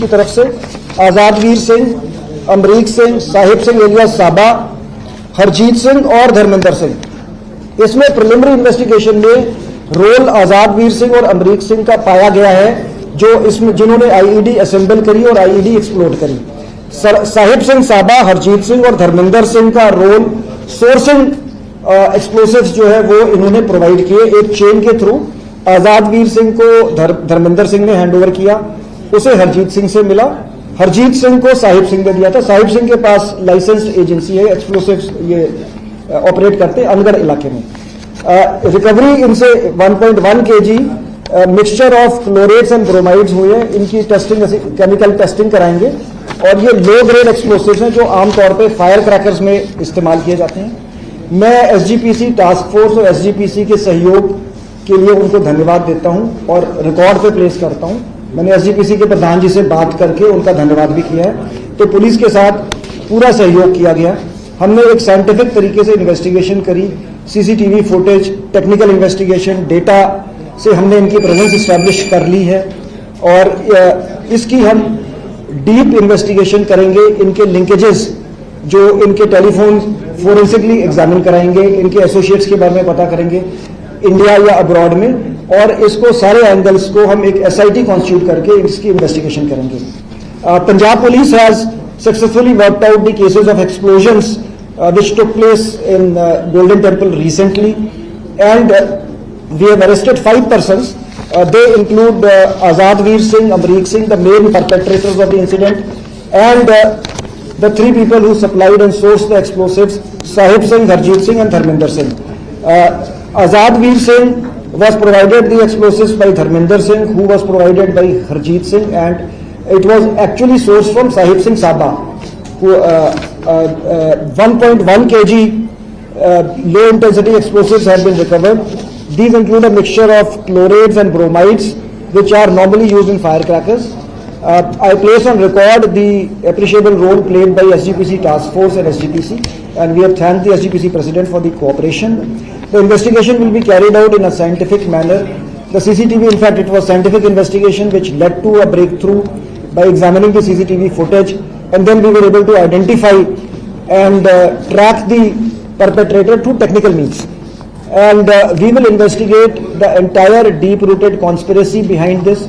की तरफ से आज़ादवीर सिंह, अमरीक सिंह, साहिब सिंह एलियास साबा, हरजीत सिंह और धर्मेंद्र सिंह। इसमें प्रिलिमिनरी इन्वेस्टिगेशन में रोल आज़ादवीर सिंह और अमरीक सिंह का पाया गया है, जो इसमें जिन्होंने आईईडी असेंबल करी और आईईडी एक्सप्लोड करी। साहिब सिंह साबा, हरजीत सिंह और धर्मेंद्र सिंह का रोल सोर्सिंग एक्सप्लोसिव्स जो है वो इन्होंने प्रोवाइड किए एक चेन के थ्रू। आज़ादवीर सिंह को धर्मेंद्र सिंह ने हैंड ओवर किया, उसे हरजीत सिंह से मिला, हरजीत सिंह को साहिब सिंह ने दिया था। साहिब सिंह के पास लाइसेंस्ड एजेंसी है, एक्सप्लोसिव्स ये ऑपरेट करते अनगढ़ इलाके में। रिकवरी इनसे 1.1 kg mixture of chlorates and bromides हुए हैं। इनकी टेस्टिंग केमिकल टेस्टिंग कराएंगे और ये लो ग्रेड एक्सप्लोसिव्स हैं जो आमतौर पे फायर क्रैकर्स में इस्तेमाल किए जाते हैं। मैं एसजीपीसी टास्क फोर्स और एसजीपीसी के सहयोग के लिए उनको धन्यवाद देता हूं और रिकॉर्ड पे प्लेस करता हूं। मैंने एसजीपीसी के प्रधान जी से बात करके उनका धन्यवाद भी किया है। तो पुलिस के साथ पूरा सहयोग किया गया। हमने एक साइंटिफिक तरीके से इन्वेस्टिगेशन करी, CCTV footage, technical investigation, data से हमने इनकी प्रेजेंस इस्टेब्लिश कर ली है और इसकी हम डीप इन्वेस्टिगेशन करेंगे। इनके लिंकेजेस जो इनके टेलीफोन फोरेंसिकली एग्जामिन कराएंगे, इनके एसोसिएट्स के बारे में पता करेंगे इंडिया या अब्रॉड में, और इसको सारे एंगल्स को हम एक एसआईटी कॉन्स्टिट्यूट करके इसकी इन्वेस्टिगेशन करेंगे। Punjab police has successfully worked out the cases of explosions which took place in Golden Temple recently, and we have arrested 5 persons. They include Azadveer Singh, Amreek Singh, the main perpetrators of the incident, and the 3 people who supplied and sourced the explosives, Sahib Singh, Harjeet Singh and Dharmender Singh. Azadveer Singh was provided the explosives by Dharmender Singh, who was provided by Harjeet Singh, and it was actually sourced from Sahib Singh Saba, who 1.1 kg low intensity explosives have been recovered. These include a mixture of chlorides and bromides which are normally used in firecrackers. I place on record the appreciable role played by SGPC Task Force and SGPC, and we have thanked the SGPC President for the cooperation. The investigation will be carried out in a scientific manner. The CCTV, in fact, it was scientific investigation which led to a breakthrough by examining the CCTV footage, and then we were able to identify and track the perpetrator through technical means. And we will investigate the entire deep-rooted conspiracy behind this,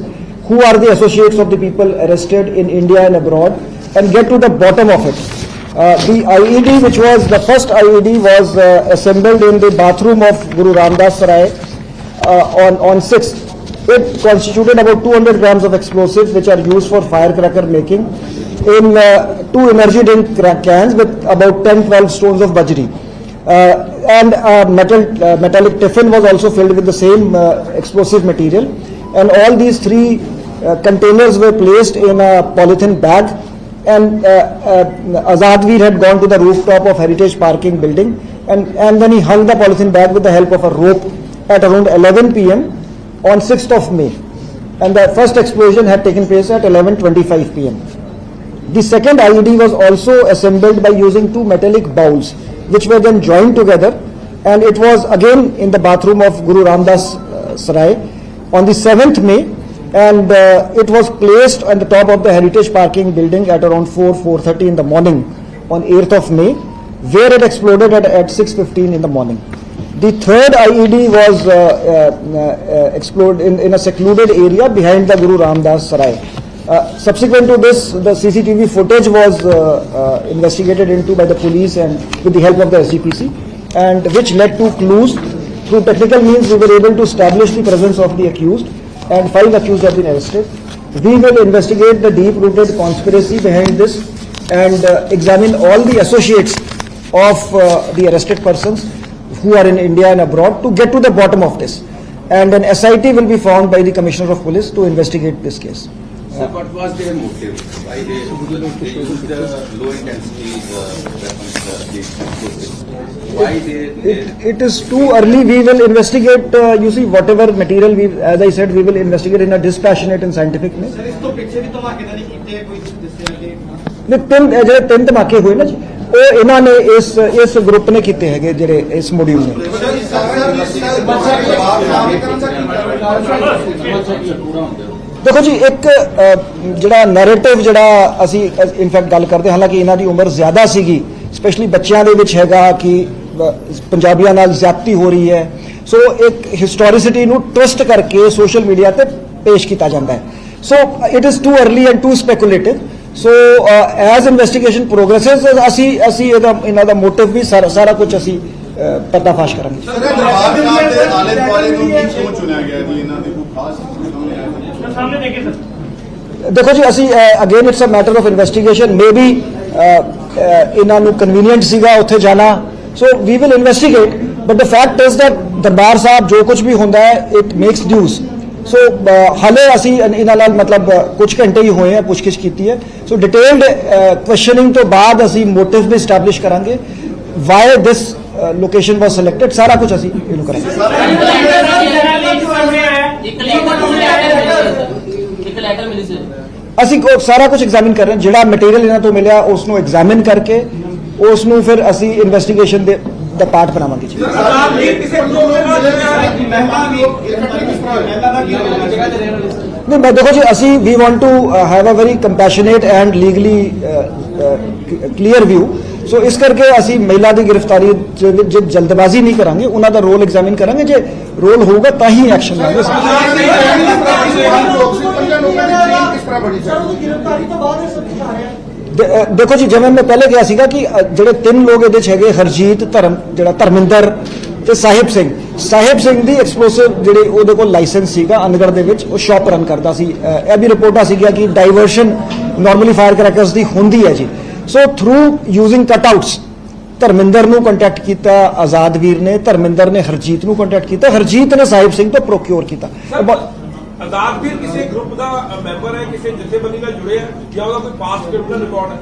who are the associates of the people arrested in India and abroad, and get to the bottom of it. The IED, which was the first IED, was assembled in the bathroom of Guru Ramdas Sarai on 6th. It constituted about 200 grams of explosives which are used for firecracker making in 2 energy drink cans with about 10-12 stones of bajri. And a metallic tiffin was also filled with the same explosive material. And all these 3 containers were placed in a polythene bag. And Azadveer had gone to the rooftop of Heritage Parking building, and then he hung the polythene bag with the help of a rope at around 11 p.m. on 6th of May. And the first explosion had taken place at 11:25 p.m. The second IED was also assembled by using 2 metallic bowls, which were then joined together, and it was again in the bathroom of Guru Ramdas Sarai on the 7th May, and it was placed on the top of the Heritage Parking building at around 4:30 in the morning on 8th of May, where it exploded at 6:15 in the morning. The third IED was exploded in a secluded area behind the Guru Ramdas Sarai. Subsequent to this, the CCTV footage was investigated into by the police and with the help of the SGPC, and which led to clues. Through technical means, we were able to establish the presence of the accused, and 5 accused have been arrested. We will investigate the deep-rooted conspiracy behind this and examine all the associates of the arrested persons who are in India and abroad to get to the bottom of this. And an SIT will be formed by the Commissioner of Police to investigate this case. So what was their motive? Why they used the low intensity weapons? Why It is too early. We will investigate. You see, whatever material we, as I said, we will investigate in a dispassionate and scientific way. ਜਿਹੜੇ 3 ਧਮਾਕੇ ਹੋਏ ਨਾ ਜੀ, ਉਹ ਇਹਨਾਂ ਨੇ ਇਸ group ਨੇ ਕੀਤੇ ਹੈਗੇ, ਜਿਹੜੇ ਇਸ ਮੋਡਿਊਲ ਨੇ। ਦੇਖੋ ਜੀ ਇੱਕ ਜਿਹੜਾ ਨੈਰੇਟਿਵ ਜਿਹੜਾ ਅਸੀਂ ਇਨਫੈਕਟ ਗੱਲ ਕਰਦੇ, ਹਾਲਾਂਕਿ ਇਹਨਾਂ ਦੀ ਉਮਰ ਜ਼ਿਆਦਾ ਸੀਗੀ, ਸਪੈਸ਼ਲੀ ਬੱਚਿਆਂ ਦੇ ਵਿੱਚ ਹੈਗਾ ਕਿ ਪੰਜਾਬੀਆਂ ਨਾਲ ਜ਼ਿਆਦਤੀ ਹੋ ਰਹੀ ਹੈ। ਸੋ ਇੱਕ ਹਿਸਟੋਰਿਸਿਟੀ ਨੂੰ ਟਵਿਸਟ ਕਰਕੇ ਸੋਸ਼ਲ ਮੀਡੀਆ ਤੇ ਪੇਸ਼ ਕੀਤਾ ਜਾਂਦਾ ਹੈ। So it is too early and too speculative. So as investigation progresses ਅਸੀਂ ਇਹਨਾਂ ਦਾ ਮੋਟਿਵ ਵੀ ਸਾਰਾ ਕੁਝ ਅਸੀਂ ਪਰਦਾਫਾਸ਼ ਕਰਾਂਗੇ। ਸਰ ਦਰਬਾਰ ਸਾਹਿਬ ਦੇ ਆਲੇ ਦੁਆਲੇ ਨੂੰ ਕਿਉਂ ਚੁਣਿਆ ਗਿਆ ਜੀ? ਇਹਨਾਂ ਦੀ ਕੋਈ ਖਾਸ ਸਾਹਮਣੇ ਦੇਖੇ ਸਰ। ਦੇਖੋ ਜੀ ਅਸੀਂ again it's a matter of investigation, maybe ਇਹਨਾਂ ਨੂੰ ਕਨਵੀਨੀਐਂਟ ਸੀਗਾ ਉੱਥੇ ਜਾਣਾ, so we will investigate, but the fact is that Darbar Sahib ਜੋ ਕੁਝ ਵੀ ਹੁੰਦਾ ਹੈ ਇਟ ਮੇਕਸ ਨਿਊਜ਼। ਸੋ ਹਾਲੇ ਅਸੀਂ ਇਹਨਾਂ ਨਾਲ ਮਤਲਬ ਕੁਝ ਘੰਟੇ ਹੀ ਹੋਏ ਆ ਪੁੱਛਗਿੱਛ ਕੀਤੀ ਹੈ। ਸੋ ਡਿਟੇਲਡ ਕੁਐਸਚਨਿੰਗ ਤੋਂ ਬਾਅਦ ਅਸੀਂ ਮੋਟਿਵ ਵੀ ਸਟੈਬਲਿਸ਼ ਕਰਾਂਗੇ, ਵਾਈ ਦਿਸ ਲੋਕੇਸ਼ਨ ਵਾਸ ਸਿਲੈਕਟਡ, ਸਾਰਾ ਕੁਝ ਅਸੀਂ ਇਹਨੂੰ ਕਰਾਂਗੇ। ਅਸੀਂ ਸਾਰਾ ਕੁਝ ਐਗਜ਼ਾਮਿਨ ਕਰ ਰਹੇ ਹਾਂ, ਜਿਹੜਾ ਮਟੀਰੀਅਲ ਇਹਨਾਂ ਤੋਂ ਮਿਲਿਆ ਉਸ ਨੂੰ ਐਗਜ਼ਾਮਿਨ ਕਰਕੇ ਉਸ ਨੂੰ ਫਿਰ ਅਸੀਂ ਇਨਵੈਸਟੀਗੇਸ਼ਨ ਦਾ ਪਾਰਟ ਬਣਾਵਾਂਗੇ ਜੀ। ਨਹੀਂ ਮੈਂ ਦੇਖੋ ਜੀ ਅਸੀਂ we want to have a very compassionate and legally clear view. So ਇਸ ਕਰਕੇ ਅਸੀਂ ਮਹਿਲਾ ਦੀ ਗ੍ਰਿਫਤਾਰੀ ਜੇ ਜਲਦਬਾਜ਼ੀ ਨਹੀਂ ਕਰਾਂਗੇ, ਉਹਨਾਂ ਦਾ ਰੋਲ ਐਗਜ਼ਾਮਿਨ ਕਰਾਂਗੇ, ਜੇ ਰੋਲ ਹੋਊਗਾ ਤਾਂ ਹੀ ਐਕਸ਼ਨ ਲਾਂਗੇ। ਦੇਖੋ ਜੀ ਜਿਵੇਂ ਮੈਂ ਪਹਿਲੇ ਕਿਹਾ ਸੀਗਾ ਕਿ ਜਿਹੜੇ ਤਿੰਨ ਲੋਕ ਇਹਦੇ 'ਚ ਹੈਗੇ, ਹਰਜੀਤ, ਧਰਮਿੰਦਰ ਤੇ ਸਾਹਿਬ ਸਿੰਘ ਦੀ ਐਕਸਪਲੋਸਿਵ ਜਿਹੜੇ ਉਹਦੇ ਕੋਲ ਲਾਇਸੈਂਸ ਸੀਗਾ ਅਨਗੜ ਦੇ ਵਿੱਚ, ਉਹ ਸ਼ਾਪ ਰਨ ਕਰਦਾ ਸੀ। ਇਹ ਵੀ ਰਿਪੋਰਟਾਂ ਸੀਗੀਆਂ ਕਿ ਡਾਈਵਰਸ਼ਨ ਨਾਰਮਲੀ ਫਾਇਰ ਕਰੈਕਰਸ ਦੀ ਹੁੰਦੀ ਹੈ ਜੀ। ਸੋ ਥਰੂ ਯੂਜ਼ਿੰਗ ਕਟਆਊਟਸ ਧਰਮਿੰਦਰ ਨੂੰ ਕੰਟੈਕਟ ਕੀਤਾ ਆਜ਼ਾਦ ਵੀਰ ਨੇ, ਧਰਮਿੰਦਰ ਨੇ ਹਰਜੀਤ ਨੂੰ ਕੰਟੈਕਟ ਕੀਤਾ, ਹਰਜੀਤ ਨੇ ਸਾਹਿਬ ਸਿੰਘ ਤੋਂ ਪ੍ਰੋਕਿਓਰ ਕੀਤਾ। ਆਜ਼ਾਦ ਵੀਰ ਕਿਸੇ ਗਰੁੱਪ ਦਾ ਮੈਂਬਰ ਹੈ, ਕਿਸੇ ਜਥੇਬੰਦੀ ਨਾਲ ਜੁੜਿਆ ਹੈ ਜਾਂ ਉਹਦਾ ਕੋਈ ਪਾਸਟ ਕ੍ਰਿਮੀਨਲ ਰਿਕਾਰਡ ਹੈ?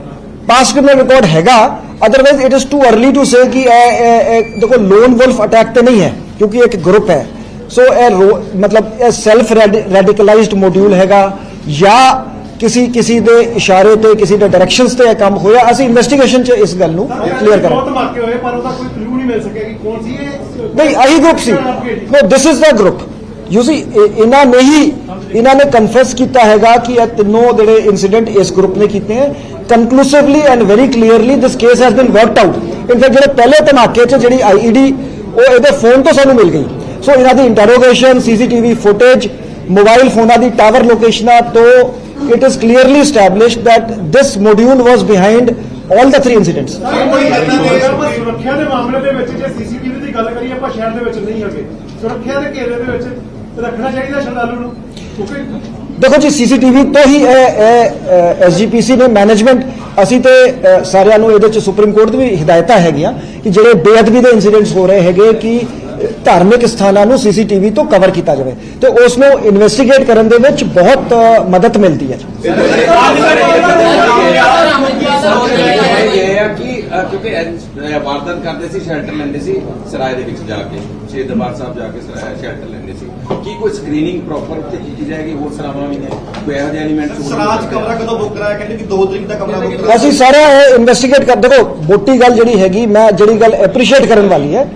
ਪਾਸਟ ਕ੍ਰਿਮੀਨਲ ਰਿਕਾਰਡ ਹੈਗਾ, otherwise it is too early to say ਕਿ ਇਹ ਦੇਖੋ ਲੋਨ ਵੁਲਫ ਅਟੈਕ ਤੇ ਨਹੀਂ ਹੈ, ਕਿਉਂਕਿ ਇੱਕ ਗਰੁੱਪ ਹੈ। ਸੋ ਇਹ ਮਤਲਬ ਇਹ ਸੈਲਫ ਰੈਡੀਕਲਾਈਜ਼ਡ ਮੋਡਿਊਲ ਹੈਗਾ ਜਾਂ ਕਿਸੇ ਦੇ ਇਸ਼ਾਰੇ ਤੇ ਕਿਸੇ ਦੇ ਡਾਇਰੈਕਸ਼ਨਸ ਤੇ ਇਹ ਕੰਮ ਹੋਇਆ। ਅਸੀਂ ਇਨਵੈਸਟੀਗੇਸ਼ਨ 'ਚ ਇਸ ਗੱਲ ਨੂੰ ਕਲੀਅਰ ਕਰਾਂਗੇ। ਬਹੁਤ ਧਮਾਕੇ ਹੋਏ ਪਰ ਉਹਦਾ ਕੋਈ ਕਲੂ ਨਹੀਂ ਮਿਲ ਸਕਿਆ ਕਿ ਕੌਣ ਸੀ ਇਹ। ਨਹੀਂ ਆਹੀ ਗਰੁੱਪ ਸੀ, no this is the group. You see ਇਹਨਾਂ ਨੇ ਕਨਫੈਸ ਕੀਤਾ ਹੈਗਾ ਕਿ ਇਹ ਤਿੰਨੋਂ ਜਿਹੜੇ ਇਨਸੀਡੈਂਟ ਇਸ ਗਰੁੱਪ ਨੇ ਕੀਤੇ ਹੈ। Conclusively and very clearly this case has been worked out. In fact ਜਿਹੜੇ ਪਹਿਲੇ ਧਮਾਕੇ 'ਚ ਜਿਹੜੀ IED ਉਹ ਇਹਦੇ ਫੋਨ ਤੋਂ ਸਾਨੂੰ ਮਿਲ ਗਈ। ਸੋ ਇਹਨਾਂ ਦੀ ਇੰਟਰੋਗੇਸ਼ਨ, CCTV ਫੁਟੇਜ, ਮੋਬਾਈਲ ਫੋਨਾਂ ਦੀ ਟਾਵਰ ਲੋਕੇਸ਼ਨਾਂ ਤੋਂ it is clearly established that this module was behind all the three incidents. ਸੁਰੱਖਿਆ ਦੇ ਮਾਮਲੇ ਦੇ ਵਿੱਚ ਜੇ CCTV ਦੀ ਗੱਲ ਕਰੀਏ ਆਪਾਂ ਸ਼ਹਿਰ ਦੇ ਵਿੱਚ ਨਹੀਂ ਹੈਗੇ, ਸੁਰੱਖਿਆ ਦੇ ਘੇਰੇ ਦੇ ਵਿੱਚ ਰੱਖਣਾ ਚਾਹੀਦਾ ਸ਼ਰਧਾਲੂ ਨੂੰ, ਕਿਉਂਕਿ ਦੇਖੋ ਜੀ CCTV ਤੋਂ ਹੀ SGPC ਨੇ ਮੈਨੇਜਮੈਂਟ, ਅਸੀਂ ਤੇ ਸਾਰਿਆਂ ਨੂੰ ਇਹਦੇ 'ਚ ਸੁਪਰੀਮ ਕੋਰਟ ਦੀ ਵੀ ਹਿਦਾਇਤਾਂ ਹੈਗੀਆਂ ਕਿ ਜਿਹੜੇ ਬੇਅਦਬੀ ਦੇ ਇਨਸੀਡੈਂਟਸ ਹੋ ਰਹੇ ਹੈਗੇ ਕਿ ਧਾਰਮਿਕ ਸਥਾਨਾਂ ਨੂੰ CCTV ਤੋਂ ਕਵਰ ਕੀਤਾ ਜਾਵੇ ਤੇ ਉਸ ਨੂੰ ਇਨਵੈਸਟੀਗੇਟ ਕਰਨ ਦੇ ਵਿੱਚ ਬਹੁਤ ਮਦਦ ਮਿਲਦੀ ਹੈ। ਕਿਉਂਕਿ ਵਾਰਦਾਤ ਕਰਦੇ ਸੀ, ਸ਼ੈਲਟਰ ਲੈਂਦੇ ਸੀ ਸਰਾਏ ਦੇ ਵਿੱਚ ਜਾ ਕੇ, ਸ਼ਹੀਦ ਦਰਬਾਰ ਸਾਹਿਬ ਜਾ ਕੇ ਸ਼ੈਲਟਰ ਲੈਂਦੇ ਸੀ। ਕੀ ਕੋਈ ਸਕਰੀਨਿੰਗ ਪ੍ਰੋਪਰ ਉੱਥੇ ਕੀਤੀ ਜਾਏਗੀ? ਹੋਰ ਸਰਾਵਾਂ ਵੀ ਨੇ, ਕੋਈ ਇਹੋ ਜਿਹੇ ਐਲੀਮੈਂਟ? ਸਰਾਜ ਕਮਰਾ ਕਦੋਂ ਬੁੱਕ ਕਰਾਇਆ? ਕਹਿੰਦੇ ਕਿ 2 ਤਰੀਕ ਦਾ ਕਮਰਾ ਬੁੱਕ ਕਰਾਇਆ। ਅਸੀਂ ਸਾਰਾ ਇਨਵੈਸਟੀਗੇਟ ਕਰ, ਦੇਖੋ ਮੋਟੀ ਗੱਲ ਜਿਹੜੀ ਹੈਗੀ, ਮੈਂ ਜਿਹੜੀ ਗੱਲ ਐਪਰੀਸ਼ੀਏਟ ਕਰਨ ਵਾਲੀ ਹੈ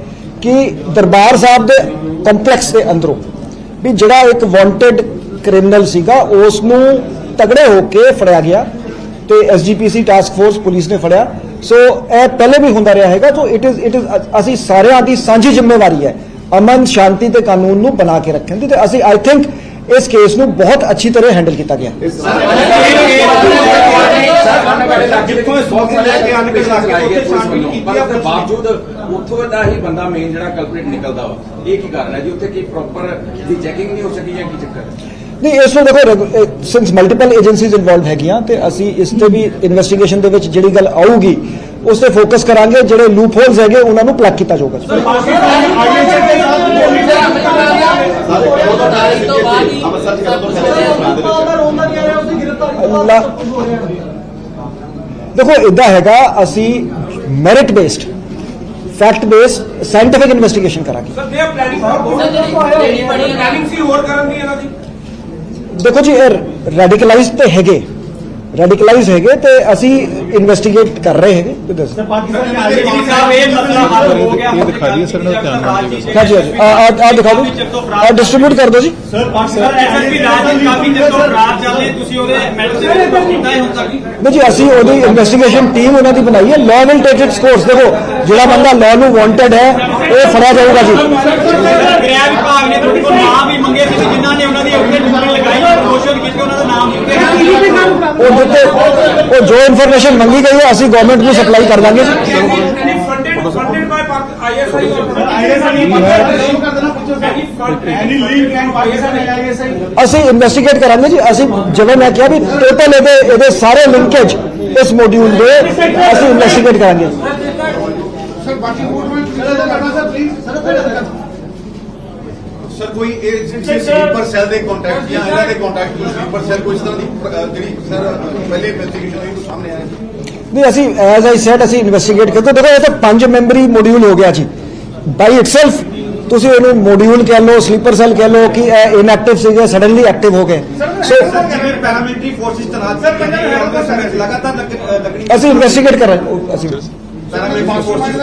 ਕਿ ਦਰਬਾਰ ਸਾਹਿਬ ਦੇ ਕੰਪਲੈਕਸ ਦੇ ਅੰਦਰੋਂ ਵੀ ਜਿਹੜਾ ਇੱਕ ਵਾਂਟਡ ਕ੍ਰਿਮੀਨਲ ਸੀਗਾ ਉਸ ਨੂੰ ਤਗੜੇ ਹੋ ਕੇ ਫੜਿਆ ਗਿਆ ਤੇ SGPC ਟਾਸਕ ਫੋਰਸ ਪੁਲਿਸ ਨੇ ਫੜਿਆ। ਸੋ ਇਹ ਪਹਿਲੇ ਵੀ ਹੁੰਦਾ ਰਿਹਾ ਹੈਗਾ। ਸੋ ਇਟ ਇਜ਼ ਅਸੀਂ ਸਾਰਿਆਂ ਦੀ ਸਾਂਝੀ ਜ਼ਿੰਮੇਵਾਰੀ ਹੈ ਅਮਨ ਸ਼ਾਂਤੀ ਤੇ ਕਾਨੂੰਨ ਨੂੰ ਬਣਾ ਕੇ ਰੱਖਣ ਦੀ, ਤੇ ਅਸੀਂ ਆਈ ਥਿੰਕ ਇਸ ਕੇਸ ਨੂੰ ਬਹੁਤ ਅੱਛੀ ਤਰ੍ਹਾਂ ਹੈਂਡਲ ਕੀਤਾ ਗਿਆ। ਬਾਵਜੂਦ ਉੱਥੋਂ ਦਾ ਹੀ ਬੰਦਾ ਮੇਨ ਜਿਹੜਾ ਕਲਪਰੇਟ ਨਿਕਲਦਾ ਵਾ, ਇਹ ਕੀ ਕਾਰਨ ਹੈ ਜੀ? ਉੱਥੇ ਕੀ ਪ੍ਰੋਪਰ ਦੀ ਚੈਕਿੰਗ ਨਹੀਂ ਹੋ ਸਕੀ ਜਾਂ ਕੀ ਚੱਕਰ ਹੈ? ਨਹੀਂ ਇਸ ਨੂੰ ਦੇਖੋ ਸਿੰਸ ਮਲਟੀਪਲ ਏਜੰਸੀਜ਼ ਇਨਵੋਲਵ ਹੈਗੀਆਂ ਤੇ ਅਸੀਂ ਇਸ ਤੇ ਵੀ ਇਨਵੈਸਟੀਗੇਸ਼ਨ ਦੇ ਵਿੱਚ ਜਿਹੜੀ ਗੱਲ ਆਊਗੀ ਉਸ ਤੇ ਫੋਕਸ ਕਰਾਂਗੇ। ਜਿਹੜੇ ਲੂਪ ਹੋਲਸ ਹੈਗੇ ਉਹਨਾਂ ਨੂੰ ਪਲੱਗ ਕੀਤਾ ਜਾਊਗਾ। ਦੇਖੋ ਇਦਾਂ ਹੈਗਾ, ਅਸੀਂ merit based, fact based scientific investigation ਕਰਾਂਗੇ। ਸਰ ਦੇ ਪਲੈਨਿੰਗ ਸੀ ਹੋਰ ਕਰਨ ਦੀ ਇਹਨਾਂ ਦੀ। ਦੇਖੋ ਜੀ ਇਹ ਰੈਡੀਕਲਾਈਜ਼ਡ ਤੇ ਹੈਗੇ, ਰੈਡੀਕਲਾਈਜ਼ ਹੈਗੇ ਤੇ ਅਸੀਂ ਇਨਵੈਸਟੀਗੇਟ ਕਰ ਰਹੇ ਹੈਗੇ ਤੇ ਦੱਸ ਪਾਕਿਸਤਾਨ ਸਾਹਿਬ ਇਹ ਮਸਲਾ ਹੱਲ ਹੋ ਗਿਆ ਇਹ ਦਿਖਾ ਦਈਏ ਸਰ, ਮੇਰਾ ਧਿਆਨ ਨਾਲ ਜੀ। ਹਾਂਜੀ ਆ ਦਿਖਾ ਦਿਓ ਆ ਡਿਸਟ੍ਰੀਬਿਊਟ ਕਰ ਦਿਓ ਜੀ ਸਰ ਪਾਕਿਸਤਾਨ ਐਸਐਸਪੀ ਰਾਜ ਕਾਫੀ ਦਿਨ ਤੋਂ ਰਾਜ ਚੱਲਦੇ ਤੁਸੀਂ ਉਹਦੇ ਮੈਡਮ ਦੇ ਵਿੱਚ ਕੀਤਾ ਹੈ ਹੁਣ ਤੱਕ ਨਹੀਂ ਜੀ ਅਸੀਂ ਉਹਦੀ ਇਨਵੈਸਟੀਗੇਸ਼ਨ ਟੀਮ ਉਹਨਾਂ ਦੀ ਬਣਾਈ ਹੈ law will take it's course ਦੇਖੋ ਜਿਹੜਾ ਬੰਦਾ ਲਾਅ ਨੂੰ ਵਾਂਟਡ ਹੈ ਉਹ ਫੜਿਆ ਜਾਊਗਾ ਜੀ ਗ੍ਰਹਿ ਵਿਭਾਗ ਨੇ ਤੁਹਾਡੇ ਕੋਲ ਨਾਮ ਵੀ ਮੰਗੇ ਸੀ ਜਿਨ੍ਹਾਂ ਨੇ ਉਹਨਾਂ ਦੀ ਉੱਤੇ ਟਿੱਪਣੀ ਲਗਾਈ ਪ੍ਰਮੋਸ਼ਨ ਕੀਤੀ ਉਹਨਾਂ ਦਾ ਨਾਮ ਦਿੱਤੇ ਉਹ ਜਿੱਤੇ ਉਹ ਜੋ ਇਨਫੋਰਮੇਸ਼ਨ ਮੰਗੀ ਗਈ ਹੈ ਅਸੀਂ ਗਵਰਨਮੈਂਟ ਨੂੰ ਸਪਲਾਈ ਕਰ ਦਾਂਗੇ ਜੀ funded by ISI or any link and Pakistan ISI ਅਸੀਂ ਇਨਵੈਸਟੀਗੇਟ ਕਰਾਂਗੇ ਜੀ ਅਸੀਂ ਜਿਵੇਂ ਮੈਂ ਕਿਹਾ ਵੀ ਟੋਟਲ ਇਹਦੇ ਸਾਰੇ ਲਿੰਕੇਜ ਇਸ ਮੋਡਿਊਲ ਦੇ ਅਸੀਂ ਇਨਵੈਸਟੀਗੇਟ ਕਰਾਂਗੇ ਸਰ ਕੋਈ ਇਹ ਸਲੀਪਰ ਸੈੱਲ ਦੇ ਕੰਟੈਕਟ ਜਾਂ ਇਹਨਾਂ ਦੇ ਕੰਟੈਕਟ ਨੂੰ ਸਲੀਪਰ ਸੈੱਲ ਕੋਈ ਇਸ ਤਰ੍ਹਾਂ ਦੀ ਜਿਹੜੀ ਸਰ ਪਹਿਲੇ ਇਨਵੈਸਟੀਗੇਸ਼ਨ ਹੋਈ ਉਹ ਸਾਹਮਣੇ ਆਇਆ ਨਹੀਂ ਅਸੀਂ ਐਜ਼ ਆਈ ਸੈਡ ਅਸੀਂ ਇਨਵੈਸਟੀਗੇਟ ਕਰਦੇ ਦੇਖੋ ਇਹ ਤਾਂ 5 ਮੈਂਬਰੀ ਮੋਡਿਊਲ ਹੋ ਗਿਆ ਜੀ ਬਾਈ ਇਟਸੈਲਫ ਤੁਸੀਂ ਇਹਨੂੰ ਮੋਡਿਊਲ ਕਹਿ ਲਓ ਸਲੀਪਰ ਸੈੱਲ ਕਹਿ ਲਓ ਕਿ ਇਹ ਇਨਐਕਟਿਵ ਸੀਗੇ ਸਡਨਲੀ ਐਕਟਿਵ ਹੋ ਗਏ ਸੋ ਪੈਰਾਮਿਲਟਰੀ ਫੋਰਸਿਸ ਤਨਾਤ ਲਗਾਤਾਰ ਲੱਗਣੀ ਅਸੀਂ ਇਨਵੈਸਟੀਗੇਟ ਕਰ ਰਹੇ ਅਸੀਂ ਪੈਰਾਮਿਲਟਰੀ ਫੋਰਸਿਸ